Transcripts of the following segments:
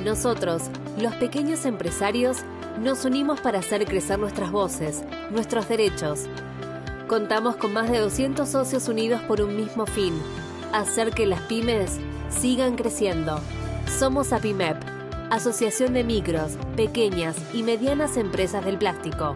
Nosotros, los pequeños empresarios, nos unimos para hacer crecer nuestras voces, nuestros derechos. Contamos con más de 200 socios unidos por un mismo fin: hacer que las pymes sigan creciendo. Somos APIMEP, Asociación de Micros, Pequeñas y Medianas Empresas del Plástico.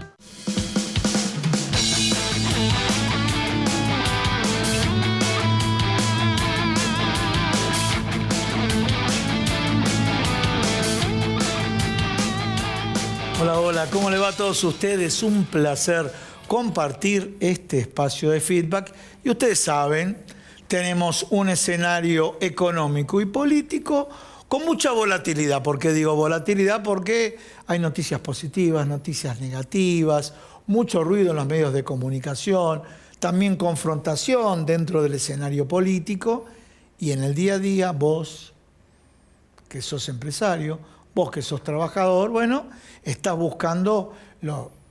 Hola, hola, ¿cómo le va a todos ustedes? Un placer compartir este espacio de feedback. Y ustedes saben, tenemos un escenario económico y político con mucha volatilidad. ¿Por qué digo volatilidad? Porque hay noticias positivas, noticias negativas, mucho ruido en los medios de comunicación, también confrontación dentro del escenario político. Y en el día a día, vos, que sos empresario, vos que sos trabajador, bueno, estás buscando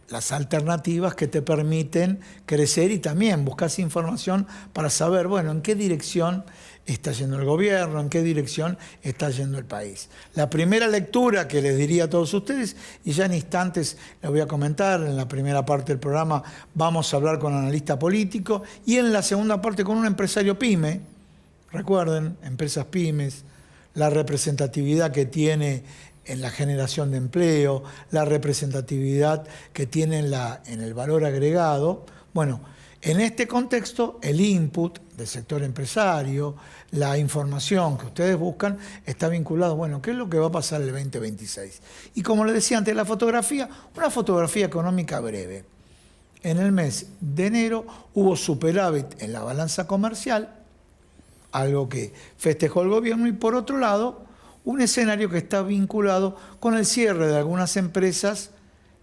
las alternativas que te permiten crecer y también buscas información para saber, bueno, en qué dirección está yendo el gobierno, en qué dirección está yendo el país. La primera lectura que les diría a todos ustedes, y ya en instantes les voy a comentar, en la primera parte del programa vamos a hablar con un analista político y en la segunda parte con un empresario pyme. Recuerden, empresas pymes, la representatividad que tiene en la generación de empleo, la representatividad que tiene en el valor agregado. Bueno, en este contexto, el input del sector empresario, la información que ustedes buscan, está vinculado, bueno, ¿qué es lo que va a pasar el 2026? Y como les decía antes, la fotografía, una fotografía económica breve. En el mes de enero hubo superávit en la balanza comercial, algo que festejó el gobierno, y por otro lado, un escenario que está vinculado con el cierre de algunas empresas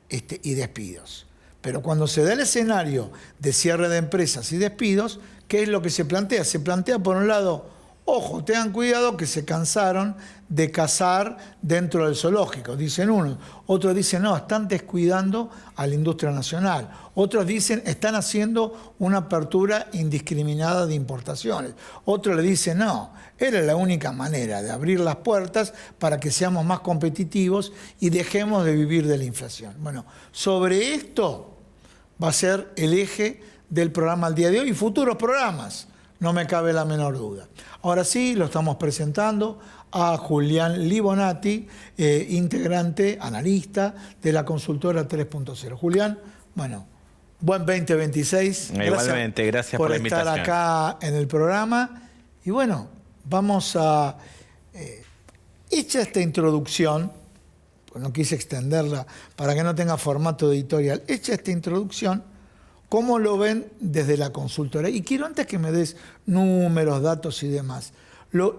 y despidos. Pero cuando se da el escenario de cierre de empresas y despidos, ¿qué es lo que se plantea? Se plantea, por un lado, ojo, tengan cuidado que se cansaron de cazar dentro del zoológico, dicen unos. Otros dicen, no, están descuidando a la industria nacional. Otros dicen, están haciendo una apertura indiscriminada de importaciones. Otros le dicen, no, era la única manera de abrir las puertas para que seamos más competitivos y dejemos de vivir de la inflación. Bueno, sobre esto va a ser el eje del programa al día de hoy y futuros programas. No me cabe la menor duda. Ahora sí, lo estamos presentando a Julián Libonati, integrante, analista de la consultora 3.0. Julián, bueno, buen 2026. Igualmente, gracias por la invitación. Estar acá en el programa. Y bueno, vamos a... hecha esta introducción, pues no quise extenderla para que no tenga formato editorial, hecha esta introducción, ¿cómo lo ven desde la consultora? Y quiero, antes que me des números, datos y demás,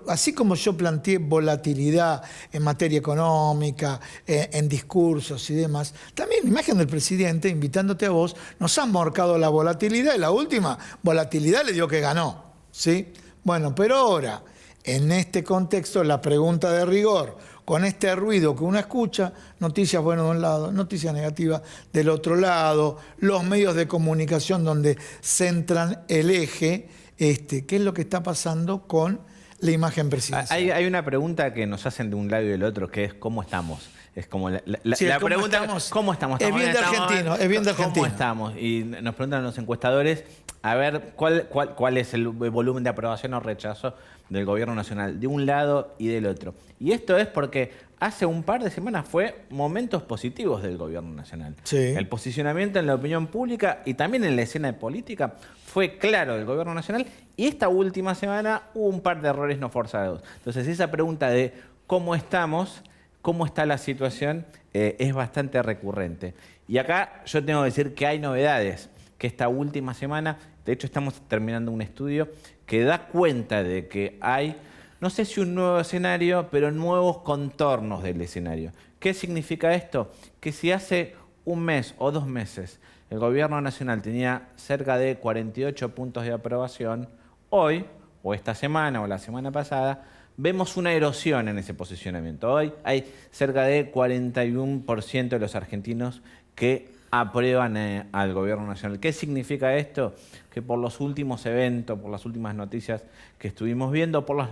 así como yo planteé volatilidad en materia económica, en discursos y demás, también la imagen del presidente, invitándote a vos, nos han marcado la volatilidad y la última volatilidad le dio que ganó, ¿sí? Bueno, pero ahora, en este contexto, la pregunta de rigor, con este ruido que uno escucha, noticias buenas de un lado, noticias negativas del otro lado, los medios de comunicación donde centran el eje, ¿qué es lo que está pasando con la imagen presidencial? Hay una pregunta que nos hacen de un lado y del otro, que es ¿cómo estamos? Es como la ¿cómo pregunta, estamos? ¿cómo estamos? Es bien de argentino, es bien de argentino. ¿Cómo estamos? Y nos preguntan los encuestadores, a ver, ¿cuál es el volumen de aprobación o rechazo del gobierno nacional, de un lado y del otro? Y esto es porque hace un par de semanas fue momentos positivos del gobierno nacional. Sí. El posicionamiento en la opinión pública y también en la escena política fue claro del gobierno nacional, y esta última semana hubo un par de errores no forzados. Entonces esa pregunta de ¿cómo estamos? ¿Cómo está la situación? Es bastante recurrente. Y acá yo tengo que decir que hay novedades, que esta última semana, de hecho estamos terminando un estudio que da cuenta de que hay, no sé si un nuevo escenario, pero nuevos contornos del escenario. ¿Qué significa esto? Que si hace un mes o 2 meses el gobierno nacional tenía cerca de 48 puntos de aprobación, hoy, o esta semana o la semana pasada, vemos una erosión en ese posicionamiento. Hoy hay cerca de 41% de los argentinos que aprueban al gobierno nacional. ¿Qué significa esto? Que por los últimos eventos, por las últimas noticias que estuvimos viendo, por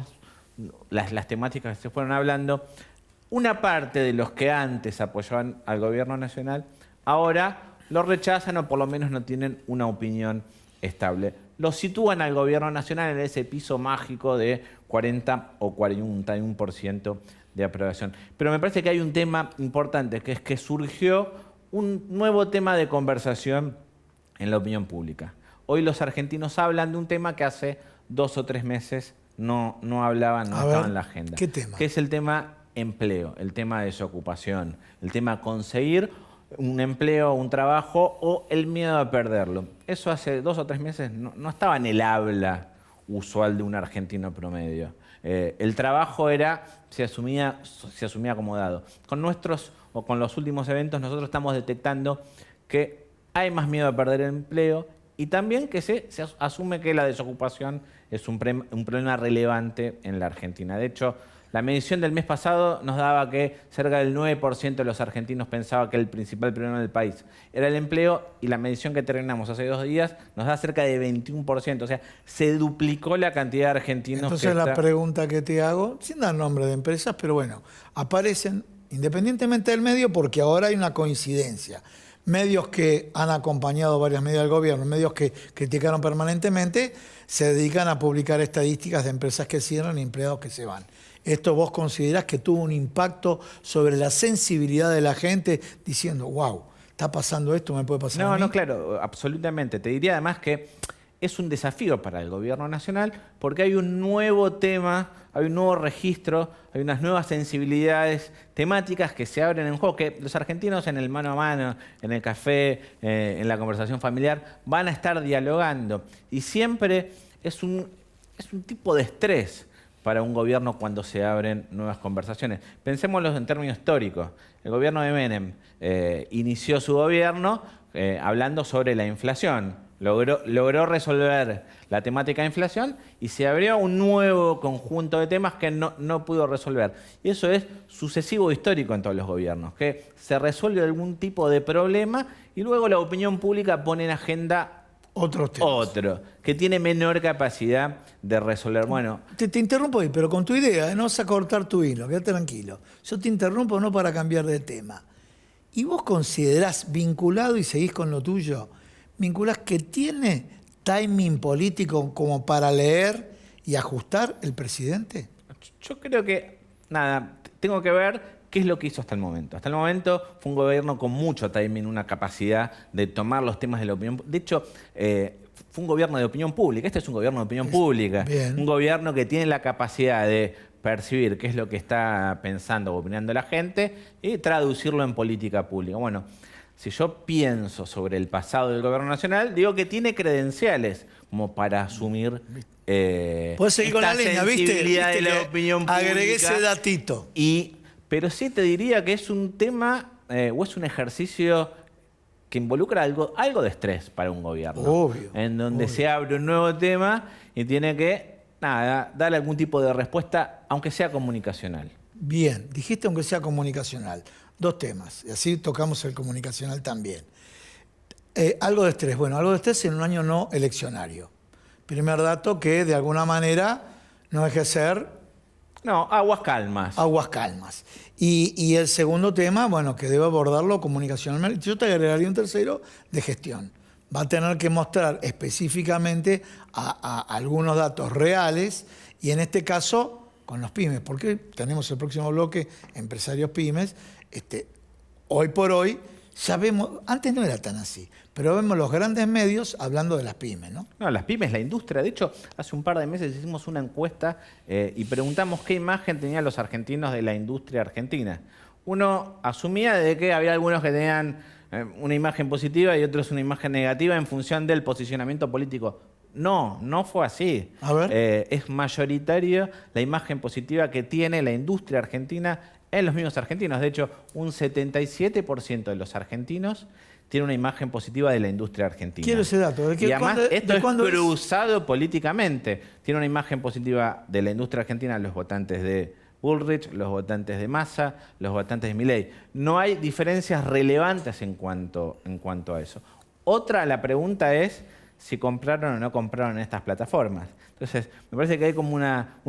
las temáticas que se fueron hablando, una parte de los que antes apoyaban al gobierno nacional, ahora lo rechazan o por lo menos no tienen una opinión estable. Lo sitúan al gobierno nacional en ese piso mágico de 40 o 41% de aprobación. Pero me parece que hay un tema importante, que es que surgió un nuevo tema de conversación en la opinión pública. Hoy los argentinos hablan de un tema que hace 2 o 3 meses no hablaban, no estaba en la agenda. ¿Qué tema? Que es el tema empleo, el tema de desocupación, el tema conseguir un empleo, un trabajo o el miedo a perderlo. Eso hace 2 o 3 meses no estaba en el habla usual de un argentino promedio. El trabajo se asumía como dado. Con los últimos eventos nosotros estamos detectando que hay más miedo a perder el empleo y también que se asume que la desocupación es un problema relevante en la Argentina. De hecho, la medición del mes pasado nos daba que cerca del 9% de los argentinos pensaba que el principal problema del país era el empleo y la medición que terminamos hace 2 días nos da cerca de 21%. O sea, se duplicó la cantidad de argentinos. Entonces la pregunta que te hago, sin dar nombre de empresas, pero bueno, aparecen independientemente del medio porque ahora hay una coincidencia. Medios que han acompañado varias medidas del gobierno, medios que criticaron permanentemente, se dedican a publicar estadísticas de empresas que cierran y empleados que se van. ¿Esto vos considerás que tuvo un impacto sobre la sensibilidad de la gente diciendo, wow, está pasando esto, me puede pasar a mí? No, claro, absolutamente. Te diría además que es un desafío para el gobierno nacional porque hay un nuevo tema, hay un nuevo registro, hay unas nuevas sensibilidades temáticas que se abren en juego, que los argentinos en el mano a mano, en el café, en la conversación familiar, van a estar dialogando. Y siempre es un tipo de estrés para un gobierno cuando se abren nuevas conversaciones. Pensémoslo en términos históricos. El gobierno de Menem inició su gobierno hablando sobre la inflación. Logró resolver la temática de inflación y se abrió un nuevo conjunto de temas que no pudo resolver. Y eso es sucesivo histórico en todos los gobiernos, que se resuelve algún tipo de problema y luego la opinión pública pone en agenda otros temas. Otro, que tiene menor capacidad de resolver. Bueno, te interrumpo ahí, pero con tu idea, no vas a cortar tu hilo, quédate tranquilo. Yo te interrumpo no para cambiar de tema. ¿Y vos considerás vinculado y seguís con lo tuyo? ¿Vinculás que tiene timing político como para leer y ajustar el presidente? Yo creo que, tengo que ver qué es lo que hizo hasta el momento. Hasta el momento fue un gobierno con mucho timing, una capacidad de tomar los temas de la opinión. De hecho, fue un gobierno de opinión pública. Este es un gobierno de opinión pública. Bien. Un gobierno que tiene la capacidad de percibir qué es lo que está pensando o opinando la gente y traducirlo en política pública. Bueno, si yo pienso sobre el pasado del gobierno nacional, digo que tiene credenciales como para asumir Puedes seguir con la leña, ¿viste? de la opinión pública. Agregué ese datito. Pero sí te diría que es un tema o es un ejercicio que involucra algo de estrés para un gobierno. Obvio. En donde se abre un nuevo tema y tiene que, darle algún tipo de respuesta, aunque sea comunicacional. Bien, dijiste aunque sea comunicacional. 2 temas, y así tocamos el comunicacional también. Algo de estrés. Bueno, algo de estrés en un año no eleccionario. Primer dato que de alguna manera no deje de ser... No, aguas calmas. Aguas calmas. Y el segundo tema, bueno, que debe abordarlo comunicacionalmente. Yo te agregaría un tercero de gestión. Va a tener que mostrar específicamente a algunos datos reales y en este caso con los pymes, porque tenemos el próximo bloque empresarios pymes. Hoy por hoy ya vemos, antes no era tan así, pero vemos los grandes medios hablando de las pymes, ¿no? No, las pymes, la industria. De hecho, hace un par de meses hicimos una encuesta y preguntamos qué imagen tenían los argentinos de la industria argentina. Uno asumía de que había algunos que tenían una imagen positiva y otros una imagen negativa en función del posicionamiento político. No fue así. A ver. Es mayoritario la imagen positiva que tiene la industria argentina en los mismos argentinos. De hecho, un 77% de los argentinos tiene una imagen positiva de la industria argentina. Quiero ese dato. Y además, esto es cruzado políticamente. Tiene una imagen positiva de la industria argentina los votantes de Bullrich, los votantes de Massa, los votantes de Milei. No hay diferencias relevantes en cuanto a eso. La pregunta es si compraron o no compraron en estas plataformas. Entonces, me parece que hay como en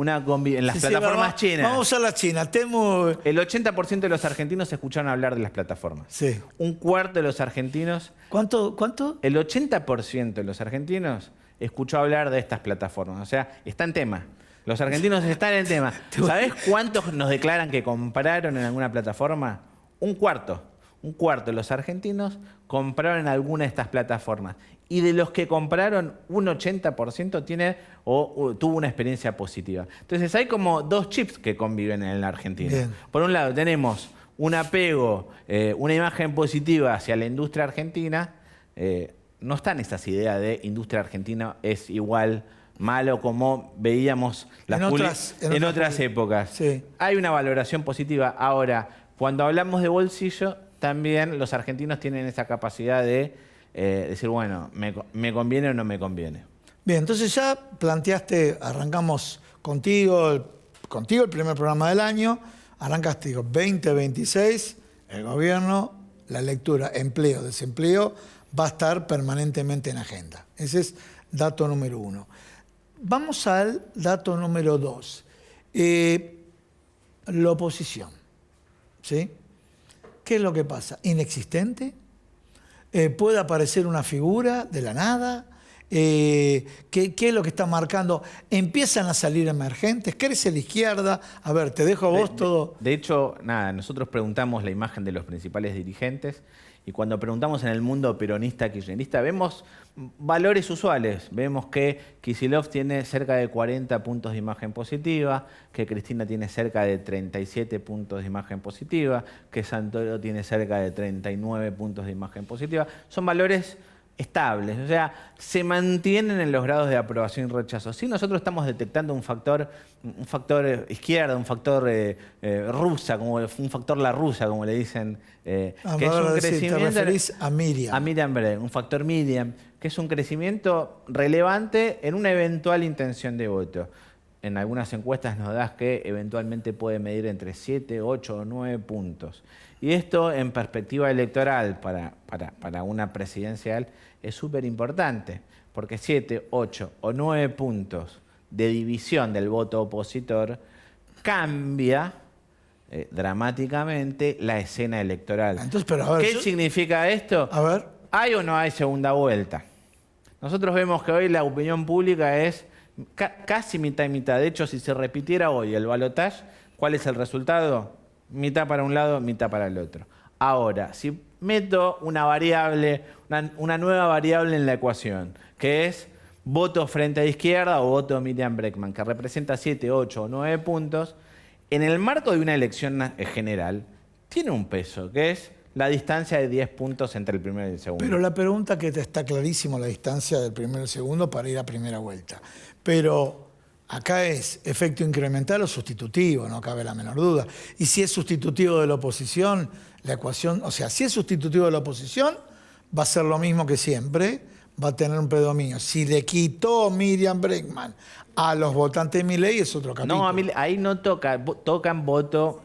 las plataformas chinas. Vamos a usar la China. El 80% de los argentinos escucharon hablar de las plataformas. Sí. Un cuarto de los argentinos... ¿Cuánto? El 80% de los argentinos escuchó hablar de estas plataformas. O sea, está en tema. Los argentinos están en el tema. ¿Sabés cuántos nos declaran que compraron en alguna plataforma? Un cuarto de los argentinos compraron en alguna de estas plataformas. Y de los que compraron, un 80% tiene o tuvo una experiencia positiva. Entonces hay como dos chips que conviven en la Argentina. Bien. Por un lado tenemos un apego, una imagen positiva hacia la industria argentina. No están esas ideas de industria argentina es igual malo como veíamos en otras épocas. Sí. Hay una valoración positiva. Ahora, cuando hablamos de bolsillo, también los argentinos tienen esa capacidad de decir, bueno, ¿me conviene o no me conviene? Bien, entonces ya planteaste, arrancamos contigo el primer programa del año, arrancaste, digo, 2026, el gobierno, la lectura empleo, desempleo, va a estar permanentemente en agenda. Ese es dato número 1. Vamos al dato número 2. La oposición. ¿Sí? ¿Qué es lo que pasa? ¿Inexistente? ¿Puede aparecer una figura de la nada? ¿Qué es lo que está marcando? ¿Empiezan a salir emergentes? ¿Crece la izquierda? A ver, te dejo a vos todo. De hecho, nosotros preguntamos la imagen de los principales dirigentes y cuando preguntamos en el mundo peronista, kirchnerista, vemos valores usuales. Vemos que Kicillof tiene cerca de 40 puntos de imagen positiva, que Cristina tiene cerca de 37 puntos de imagen positiva, que Santoro tiene cerca de 39 puntos de imagen positiva. Son valores estables, o sea, se mantienen en los grados de aprobación y rechazo. Sí, nosotros estamos detectando un factor izquierda, un factor rusa, un factor la rusa, como le dicen, que es un crecimiento. ¿Te referís a Miriam? A Miriam Bregman, un factor Miriam, que es un crecimiento relevante en una eventual intención de voto. En algunas encuestas nos das que eventualmente puede medir entre 7, 8 o 9 puntos. Y esto en perspectiva electoral para una presidencial es súper importante, porque 7, 8 o 9 puntos de división del voto opositor cambia dramáticamente la escena electoral. Entonces, pero a ver, ¿Qué significa esto? A ver. ¿Hay o no hay segunda vuelta? Nosotros vemos que hoy la opinión pública es casi mitad y mitad. De hecho, si se repitiera hoy el balotaje, ¿cuál es el resultado? Mitad para un lado, mitad para el otro. Ahora, si meto una variable, una nueva variable en la ecuación, que es voto frente a izquierda o voto Miriam Bregman, que representa 7, 8 o 9 puntos, en el marco de una elección general, tiene un peso, que es la distancia de 10 puntos entre el primero y el segundo. Pero la pregunta que está clarísimo la distancia del primero y el segundo para ir a primera vuelta. Pero acá es efecto incremental o sustitutivo, no cabe la menor duda. Y si es sustitutivo de la oposición, la ecuación, o sea, si es sustitutivo de la oposición, va a ser lo mismo que siempre, va a tener un predominio. Si le quitó Miriam Bregman a los votantes de Milei es otro capítulo. No, ahí no tocan voto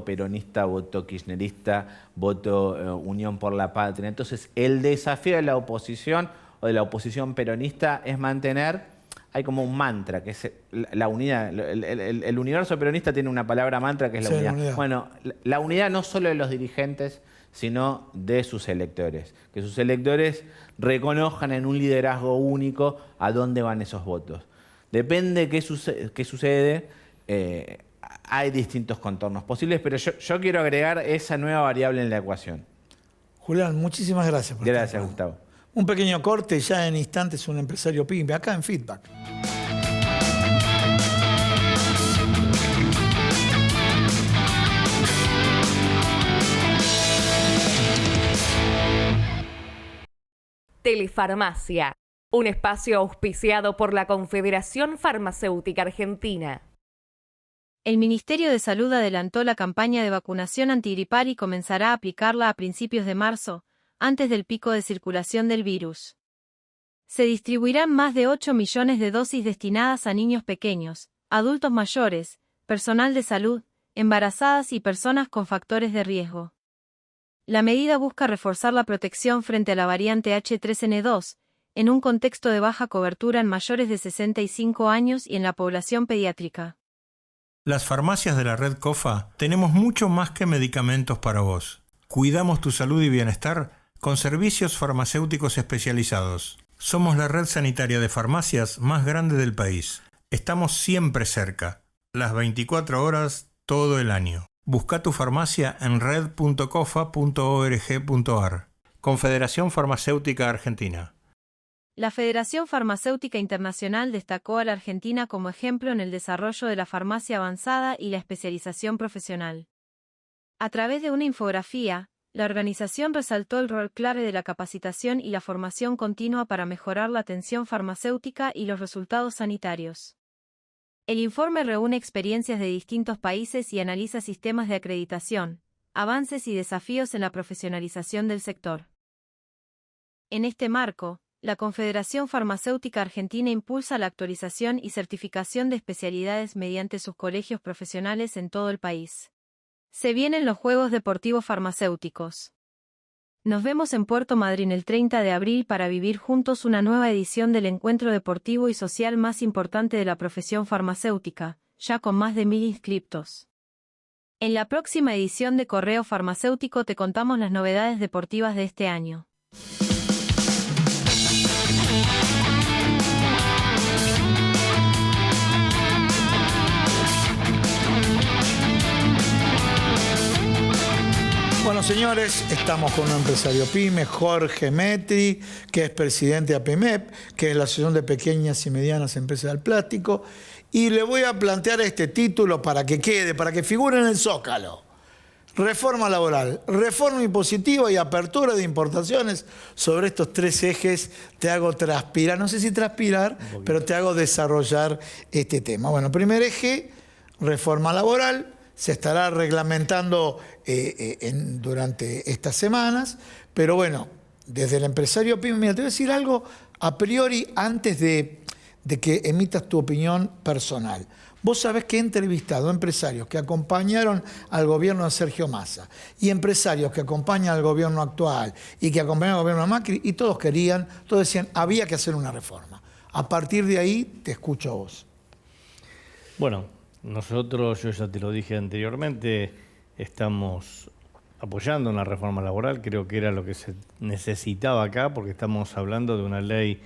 peronista, voto kirchnerista, voto Unión por la Patria. Entonces, el desafío de la oposición o de la oposición peronista es mantener. Hay como un mantra, que es la unidad. El universo peronista tiene una palabra mantra que es la unidad. Bueno, la unidad no solo de los dirigentes, sino de sus electores. Que sus electores reconozcan en un liderazgo único a dónde van esos votos. Depende qué sucede, hay distintos contornos posibles, pero yo quiero agregar esa nueva variable en la ecuación. Julián, muchísimas gracias por Gracias, Gustavo. Un pequeño corte, ya en instantes un empresario pyme, acá en Feedback. Telefarmacia, un espacio auspiciado por la Confederación Farmacéutica Argentina. El Ministerio de Salud adelantó la campaña de vacunación antigripal y comenzará a aplicarla a principios de marzo, antes del pico de circulación del virus. Se distribuirán más de 8 millones de dosis destinadas a niños pequeños, adultos mayores, personal de salud, embarazadas y personas con factores de riesgo. La medida busca reforzar la protección frente a la variante H3N2, en un contexto de baja cobertura en mayores de 65 años y en la población pediátrica. Las farmacias de la red COFA tenemos mucho más que medicamentos para vos. Cuidamos tu salud y bienestar con servicios farmacéuticos especializados. Somos la red sanitaria de farmacias más grande del país. Estamos siempre cerca, las 24 horas, todo el año. Busca tu farmacia en red.cofa.org.ar. Confederación Farmacéutica Argentina. La Federación Farmacéutica Internacional destacó a la Argentina como ejemplo en el desarrollo de la farmacia avanzada y la especialización profesional. A través de una infografía, la organización resaltó el rol clave de la capacitación y la formación continua para mejorar la atención farmacéutica y los resultados sanitarios. El informe reúne experiencias de distintos países y analiza sistemas de acreditación, avances y desafíos en la profesionalización del sector. En este marco, la Confederación Farmacéutica Argentina impulsa la actualización y certificación de especialidades mediante sus colegios profesionales en todo el país. Se vienen los Juegos Deportivos Farmacéuticos. Nos vemos en Puerto Madryn el 30 de abril para vivir juntos una nueva edición del encuentro deportivo y social más importante de la profesión farmacéutica, ya con más de 1000 inscriptos. En la próxima edición de Correo Farmacéutico te contamos las novedades deportivas de este año. Bueno, señores, estamos con un empresario PYME, Jorge Metri, que es presidente de APIMEP, que es la Asociación de Pequeñas y Medianas Empresas del Plástico, y le voy a plantear este título para que quede, para que figure en el Zócalo. Reforma laboral, reforma impositiva y apertura de importaciones. Sobre estos tres ejes te hago transpirar, no sé si transpirar, pero te hago desarrollar este tema. Bueno, primer eje, reforma laboral. Se estará reglamentando durante estas semanas, pero bueno, desde el empresario PYME, mira, te voy a decir algo a priori antes de que emitas tu opinión personal. Vos sabés que he entrevistado empresarios que acompañaron al gobierno de Sergio Massa y empresarios que acompañan al gobierno actual y que acompañan al gobierno de Macri, y todos decían, había que hacer una reforma. A partir de ahí te escucho a vos. Bueno, nosotros, yo ya te lo dije anteriormente, estamos apoyando una reforma laboral, creo que era lo que se necesitaba acá, porque estamos hablando de una ley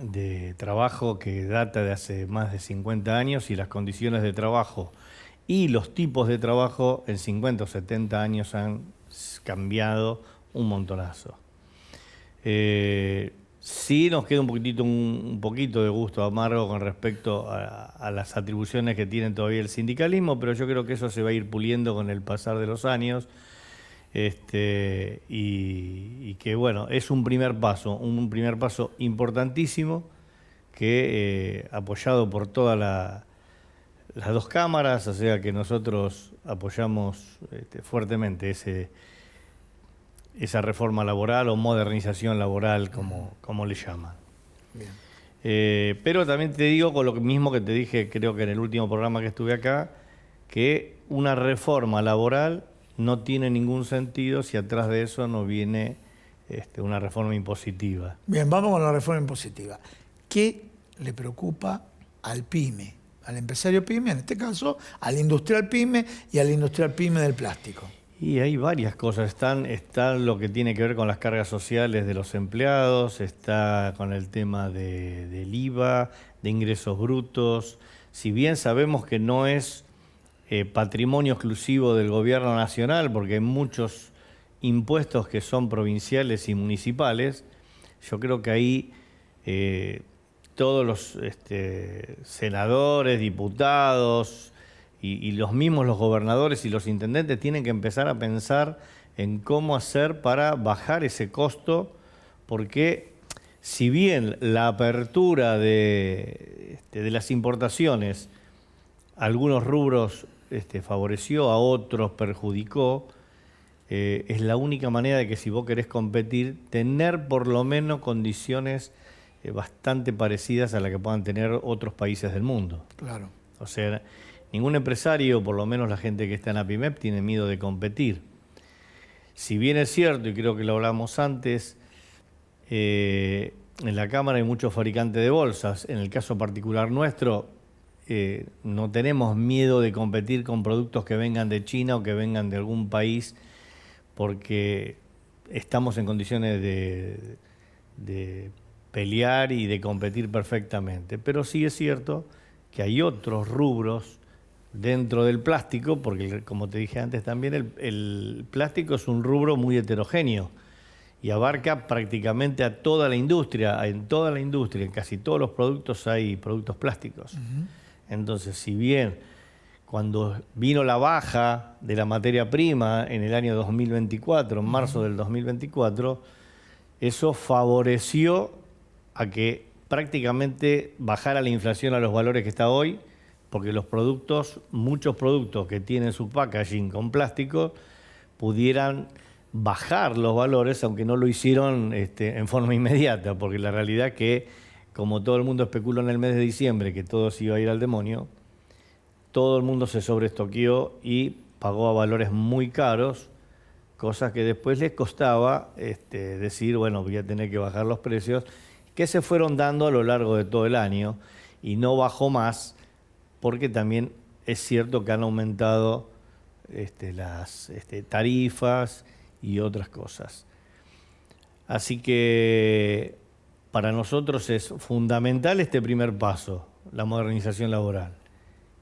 de trabajo que data de hace más de 50 años y las condiciones de trabajo y los tipos de trabajo en 50 o 70 años han cambiado un montonazo. Sí nos queda un poquito de gusto amargo con respecto a las atribuciones que tiene todavía el sindicalismo, pero yo creo que eso se va a ir puliendo con el pasar de los años. Y que bueno, es un primer paso importantísimo que apoyado por todas las dos cámaras, o sea que nosotros apoyamos fuertemente esa reforma laboral o modernización laboral, como le llaman. Bien. Pero también te digo, con lo mismo que te dije, creo que en el último programa que estuve acá, que una reforma laboral no tiene ningún sentido si atrás de eso no viene una reforma impositiva. Bien, vamos con la reforma impositiva. ¿Qué le preocupa al PYME, al empresario PYME, en este caso, al industrial PYME y al industrial PYME del plástico? Y hay varias cosas. Está lo que tiene que ver con las cargas sociales de los empleados, está con el tema del IVA, de ingresos brutos. Si bien sabemos que no es patrimonio exclusivo del gobierno nacional, porque hay muchos impuestos que son provinciales y municipales, yo creo que ahí todos los senadores, diputados y los mismos los gobernadores y los intendentes tienen que empezar a pensar en cómo hacer para bajar ese costo, porque si bien la apertura de las importaciones, algunos rubros favoreció, a otros perjudicó, es la única manera de que si vos querés competir, tener por lo menos condiciones bastante parecidas a las que puedan tener otros países del mundo. Claro. O sea, ningún empresario, por lo menos la gente que está en APIMEP, tiene miedo de competir. Si bien es cierto, y creo que lo hablamos antes, En la Cámara hay muchos fabricantes de bolsas. En el caso particular nuestro, no tenemos miedo de competir con productos que vengan de China o que vengan de algún país, porque estamos en condiciones de pelear y de competir perfectamente. Pero sí es cierto que hay otros rubros dentro del plástico, porque como te dije antes también, el plástico es un rubro muy heterogéneo y abarca prácticamente a toda la industria. En toda la industria, en casi todos los productos hay productos plásticos. Entonces, si bien cuando vino la baja de la materia prima en el año 2024, en marzo del 2024, eso favoreció a que prácticamente bajara la inflación a los valores que está hoy, porque los productos, muchos productos que tienen su packaging con plástico, pudieran bajar los valores, aunque no lo hicieron en forma inmediata, porque la realidad es que, como todo el mundo especuló en el mes de diciembre que todo se iba a ir al demonio, todo el mundo se sobreestoqueó y pagó a valores muy caros, cosas que después les costaba decir, bueno, voy a tener que bajar los precios, que se fueron dando a lo largo de todo el año, y no bajó más, porque también es cierto que han aumentado las tarifas y otras cosas. Así que para nosotros es fundamental este primer paso, la modernización laboral.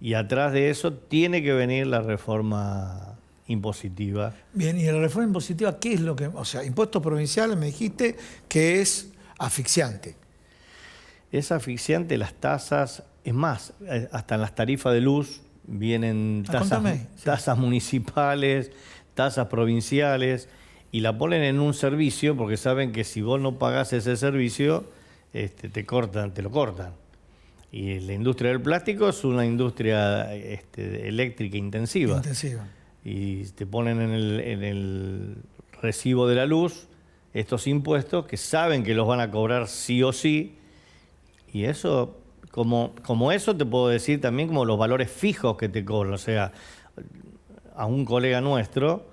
Y atrás de eso tiene que venir la reforma impositiva. Bien, y la reforma impositiva, ¿qué es lo que...? O sea, impuestos provinciales, me dijiste que es asfixiante. Es asfixiante las tasas, es más, hasta en las tarifas de luz vienen tasas municipales, tasas provinciales, y la ponen en un servicio porque saben que si vos no pagás ese servicio, te lo cortan. Y la industria del plástico es una industria eléctrica intensiva. Y te ponen en el recibo de la luz estos impuestos que saben que los van a cobrar sí o sí. Y eso, como eso te puedo decir también como los valores fijos que te cobran. O sea, a un colega nuestro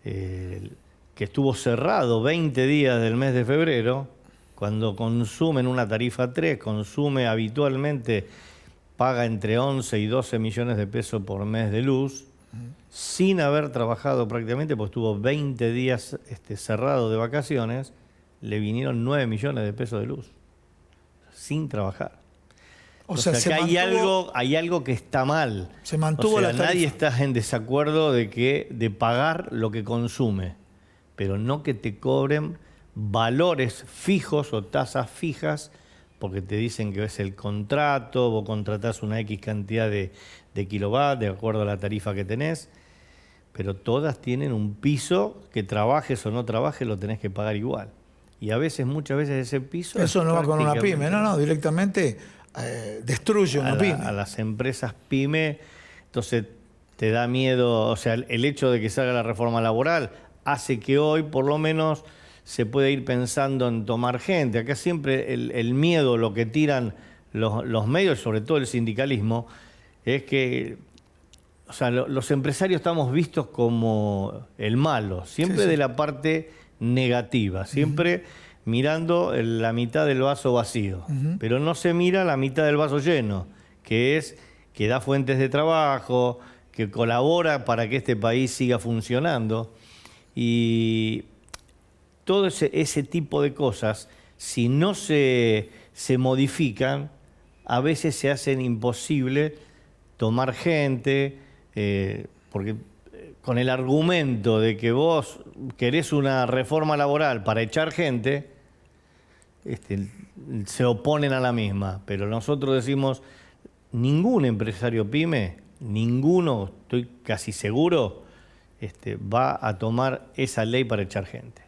que estuvo cerrado 20 días del mes de febrero, cuando consume en una tarifa 3, consume habitualmente, paga entre 11 y 12 millones de pesos por mes de luz, sin haber trabajado prácticamente, pues estuvo 20 días cerrado de vacaciones, le vinieron 9 millones de pesos de luz, sin trabajar. O sea que hay algo que está mal. Se mantuvo la tarifa. Nadie está en desacuerdo de pagar lo que consume, pero no que te cobren valores fijos o tasas fijas, porque te dicen que es el contrato, vos contratás una X cantidad de kilovatios de acuerdo a la tarifa que tenés, pero todas tienen un piso que trabajes o no trabajes, lo tenés que pagar igual. Y a veces, muchas veces ese piso... Eso no va con una pyme, no, directamente destruye una pyme. A las empresas pyme, entonces te da miedo, o sea, el hecho de que salga la reforma laboral hace que hoy, por lo menos, se puede ir pensando en tomar gente. Acá siempre el miedo, lo que tiran los medios, sobre todo el sindicalismo, es que, o sea, los empresarios estamos vistos como el malo, siempre de la parte negativa, siempre mirando la mitad del vaso vacío, pero no se mira la mitad del vaso lleno, que es que da fuentes de trabajo, que colabora para que este país siga funcionando. Y todo ese tipo de cosas, si no se modifican, a veces se hacen imposible tomar gente, porque con el argumento de que vos querés una reforma laboral para echar gente, se oponen a la misma. Pero nosotros decimos, ningún empresario pyme, ninguno, estoy casi seguro, va a tomar esa ley para echar gente.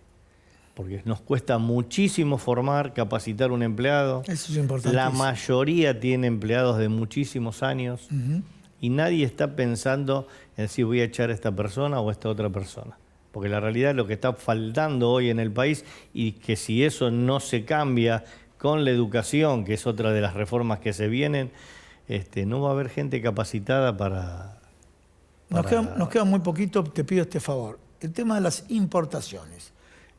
Porque nos cuesta muchísimo formar, capacitar un empleado. Eso es importantísimo. La mayoría tiene empleados de muchísimos años y nadie está pensando en si voy a echar a esta persona o a esta otra persona. Porque la realidad es lo que está faltando hoy en el país, y que si eso no se cambia con la educación, que es otra de las reformas que se vienen, no va a haber gente capacitada para... Nos queda muy poquito, te pido este favor. El tema de las importaciones.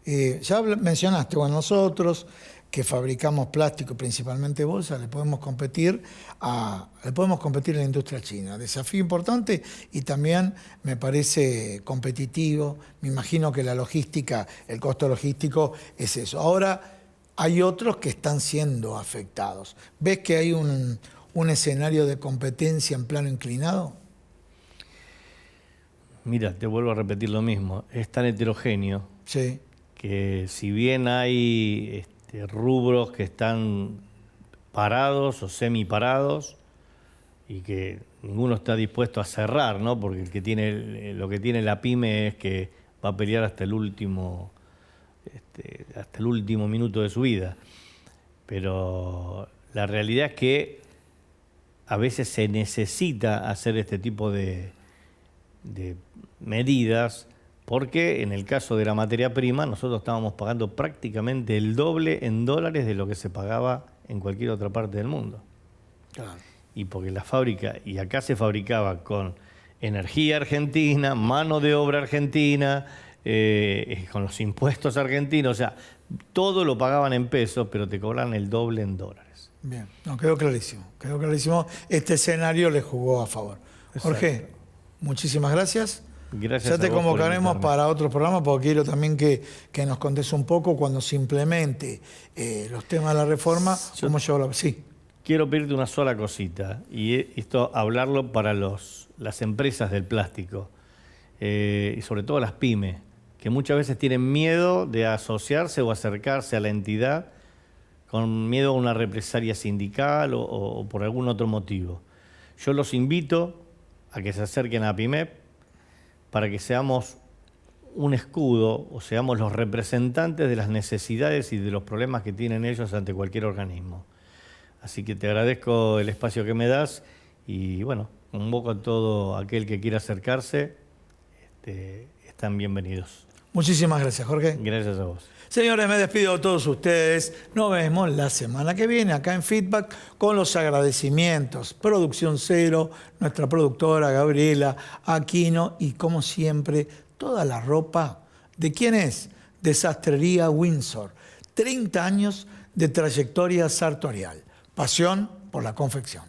Ya mencionaste, bueno, nosotros que fabricamos plástico, principalmente bolsas, le podemos competir en la industria china. Desafío importante y también me parece competitivo. Me imagino que la logística, el costo logístico es eso. Ahora hay otros que están siendo afectados. ¿Ves que hay un escenario de competencia en plano inclinado? Mira, te vuelvo a repetir lo mismo. Es tan heterogéneo Sí. que si bien hay rubros que están parados o semiparados y que ninguno está dispuesto a cerrar, ¿no? Porque lo que tiene la pyme es que va a pelear hasta el último minuto de su vida. Pero la realidad es que a veces se necesita hacer este tipo de medidas, porque en el caso de la materia prima nosotros estábamos pagando prácticamente el doble en dólares de lo que se pagaba en cualquier otra parte del mundo. Claro. Y porque la fábrica, y acá se fabricaba con energía argentina, mano de obra argentina, con los impuestos argentinos, o sea, todo lo pagaban en pesos, pero te cobraban el doble en dólares. Bien, no, quedó clarísimo. Quedó clarísimo. Este escenario le jugó a favor. Jorge, muchísimas gracias. Gracias Ya te a vos por convocaremos invitarme. para otros programas porque quiero también que nos contes un poco cuando se implemente los temas de la reforma, cómo llevarlo. Sí. Quiero pedirte una sola cosita, y esto hablarlo para las empresas del plástico, y sobre todo las pymes, que muchas veces tienen miedo de asociarse o acercarse a la entidad con miedo a una represalia sindical o por algún otro motivo. Yo los invito a que se acerquen a PYMEP para que seamos un escudo o seamos los representantes de las necesidades y de los problemas que tienen ellos ante cualquier organismo. Así que te agradezco el espacio que me das y bueno, convoco a todo aquel que quiera acercarse, están bienvenidos. Muchísimas gracias, Jorge. Gracias a vos. Señores, me despido de todos ustedes. Nos vemos la semana que viene acá en Feedback con los agradecimientos. Producción Cero, nuestra productora Gabriela Aquino y como siempre, toda la ropa. ¿De quién es? De Sastrería Windsor. 30 años de trayectoria sartorial. Pasión por la confección.